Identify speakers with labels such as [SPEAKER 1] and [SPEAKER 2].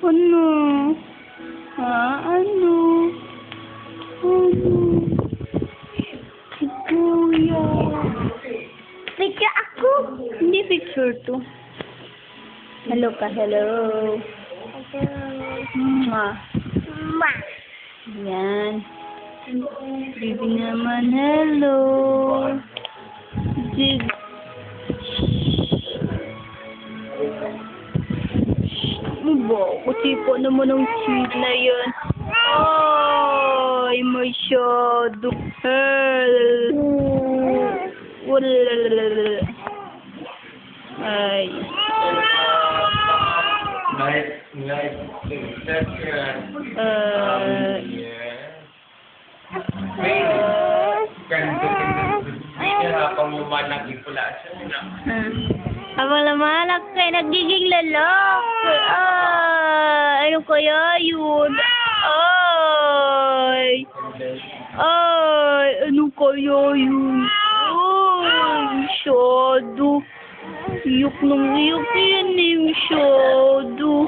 [SPEAKER 1] Ano? Ha? Ano? Ano? Si Kuya. Picture ako? Hindi picture to. Hello ka, hello. Mwah.
[SPEAKER 2] Mwah.
[SPEAKER 1] Yan. Baby naman, hello. Jig. Ba, kasi po naman ang cheat na yan. Ay, masyado. Ay.
[SPEAKER 3] Nice. That's habang lumalaki pula siya.
[SPEAKER 1] Habang lumalak kayo, nagiging lalaki. Ano kaya yun? Ano kaya yun? Masyado. Iyok nang iyok yan eh, masyado.